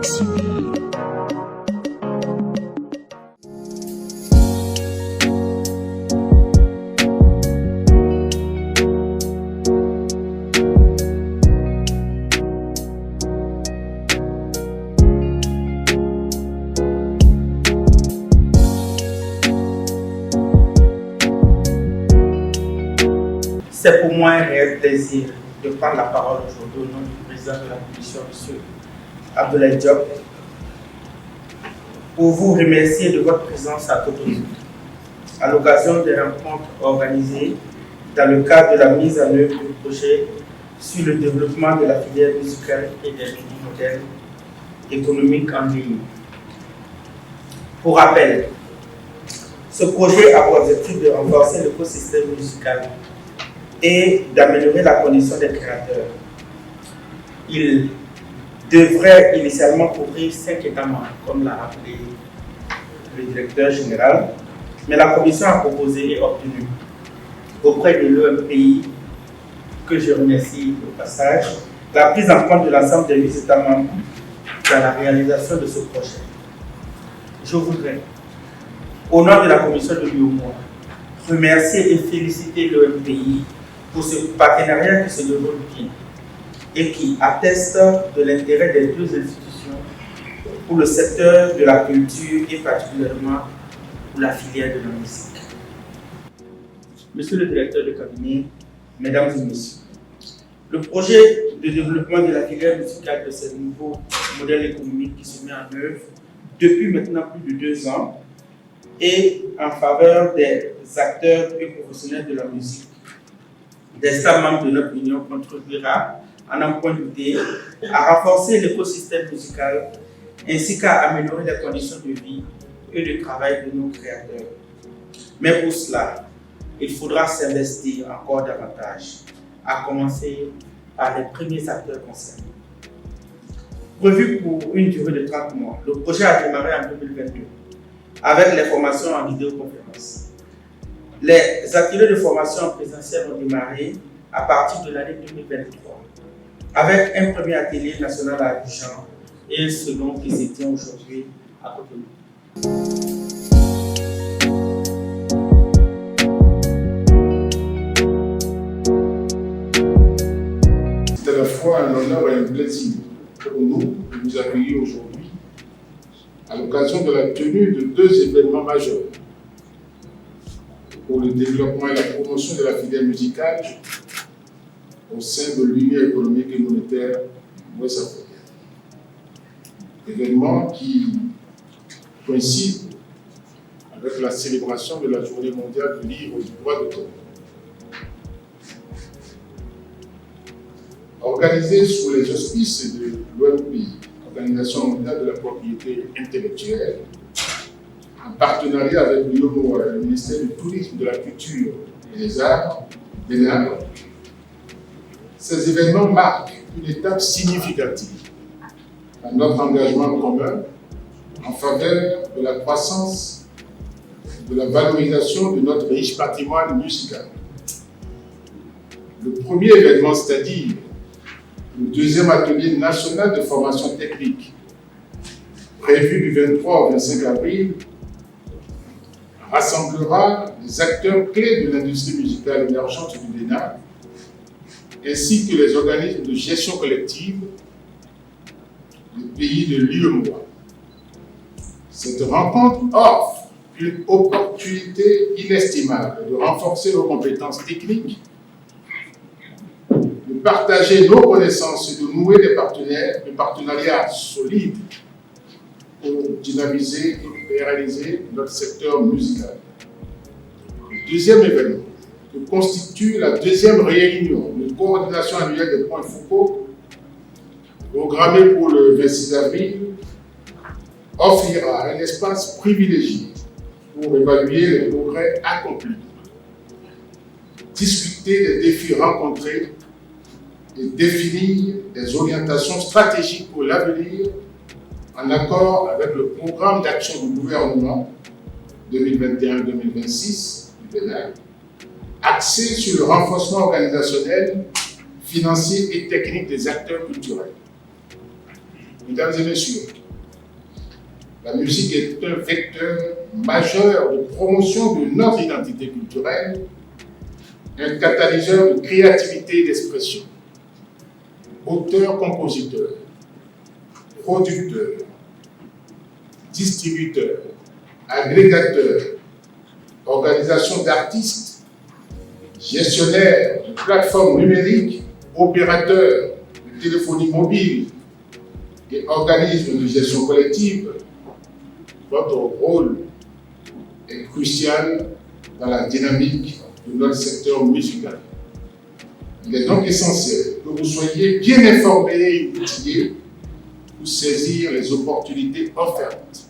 civile. C'est pour moi un réel plaisir de prendre la parole aujourd'hui au nom du président de la Commission, M. Abdoulaye Diop, pour vous remercier de votre présence à Cotonou, à l'occasion des rencontres organisées dans le cadre de la mise en œuvre du projet sur le développement de la filière musicale et des nouveaux modèles économiques en ligne. Pour rappel, ce projet a pour objectif de renforcer l'écosystème musical et d'améliorer la condition des créateurs. Il devrait initialement couvrir 5 États membres, comme l'a rappelé le directeur général, mais la Commission a proposé et obtenu auprès de l'EMPI, que je remercie au passage, la prise en compte de l'ensemble des 8 États membres dans la réalisation de ce projet. Je voudrais, au nom de la Commission de l'UOMOA, remercier et féliciter l'EMPI pour ce partenariat qui se déroule bien et qui atteste de l'intérêt des deux institutions pour le secteur de la culture et particulièrement pour la filière de la musique. Monsieur le directeur de cabinet, mesdames et messieurs, le projet de développement de la filière musicale de ces nouveaux modèles économiques qui se met en œuvre depuis maintenant plus de 2 ans et en faveur des acteurs et professionnels de la musique des États membres de notre union contribuera, à n'en point douter, à renforcer l'écosystème musical ainsi qu'à améliorer les conditions de vie et de travail de nos créateurs. Mais pour cela, il faudra s'investir encore davantage, à commencer par les premiers acteurs concernés. Prévu pour une durée de 30 mois, le projet a démarré en 2022 avec les formations en vidéoconférence. Les ateliers de formation en présentiel ont démarré à partir de l'année 2023, avec un premier atelier national à Abidjan et un second qui se tient aujourd'hui à Cotonou. C'est à la fois un honneur et un plaisir pour nous de vous accueillir aujourd'hui à l'occasion de la tenue de 2 événements majeurs pour le développement et la promotion de la filière musicale au sein de l'Union économique et monétaire ouest-africaine. Événement qui coïncide avec la célébration de la Journée mondiale du livre et du droit d'auteur. Organisé sous les auspices de l'OMPI, Organisation mondiale de la propriété intellectuelle, en partenariat avec l'UOMOA, le ministère du Tourisme, de la Culture et des Arts, Bénin, ces événements marquent une étape significative dans notre engagement commun en faveur de la croissance et de la valorisation de notre riche patrimoine musical. Le premier événement, c'est-à-dire le 2e atelier national de formation technique, prévu du 23 au 25 avril, rassemblera les acteurs clés de l'industrie musicale émergente du Bénin, ainsi que les organismes de gestion collective des pays de l'UOMOA. Cette rencontre offre une opportunité inestimable de renforcer nos compétences techniques, de partager nos connaissances et de nouer des partenariats solides pour dynamiser et réaliser notre secteur musical. Le 2e événement, que constitue la 2e réunion de coordination annuelle des points focaux, programmée pour le 26 avril, offrira un espace privilégié pour évaluer les progrès accomplis, discuter des défis rencontrés et définir des orientations stratégiques pour l'avenir en accord avec le programme d'action du gouvernement 2021-2026 du Bénin, axé sur le renforcement organisationnel, financier et technique des acteurs culturels. Mesdames et messieurs, la musique est un vecteur majeur de promotion de notre identité culturelle, un catalyseur de créativité et d'expression. Auteurs, compositeurs, producteurs, distributeurs, agrégateurs, organisations d'artistes, gestionnaires de plateformes numériques, opérateurs de téléphonie mobile et organismes de gestion collective, votre rôle est crucial dans la dynamique de notre secteur musical. Il est donc essentiel que vous soyez bien informés et outillés pour saisir les opportunités offertes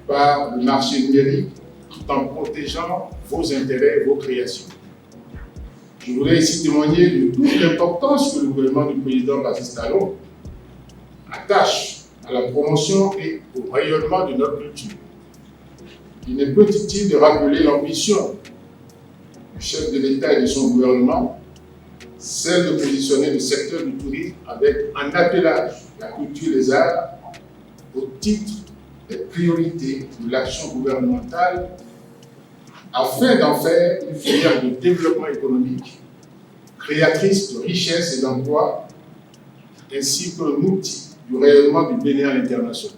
par le marché numérique tout en protégeant vos intérêts et vos créations. Je voudrais ici témoigner de toute l'importance que le gouvernement du président Baptiste Talon attache à la promotion et au rayonnement de notre culture. Il n'est peu utile de rappeler l'ambition du chef de l'État et de son gouvernement, celle de positionner le secteur du tourisme avec un attelage, la culture et les arts, au titre des priorités de l'action gouvernementale, afin d'en faire une filière de développement économique, créatrice de richesses et d'emplois, ainsi qu'un outil du rayonnement du Bénin à l'international.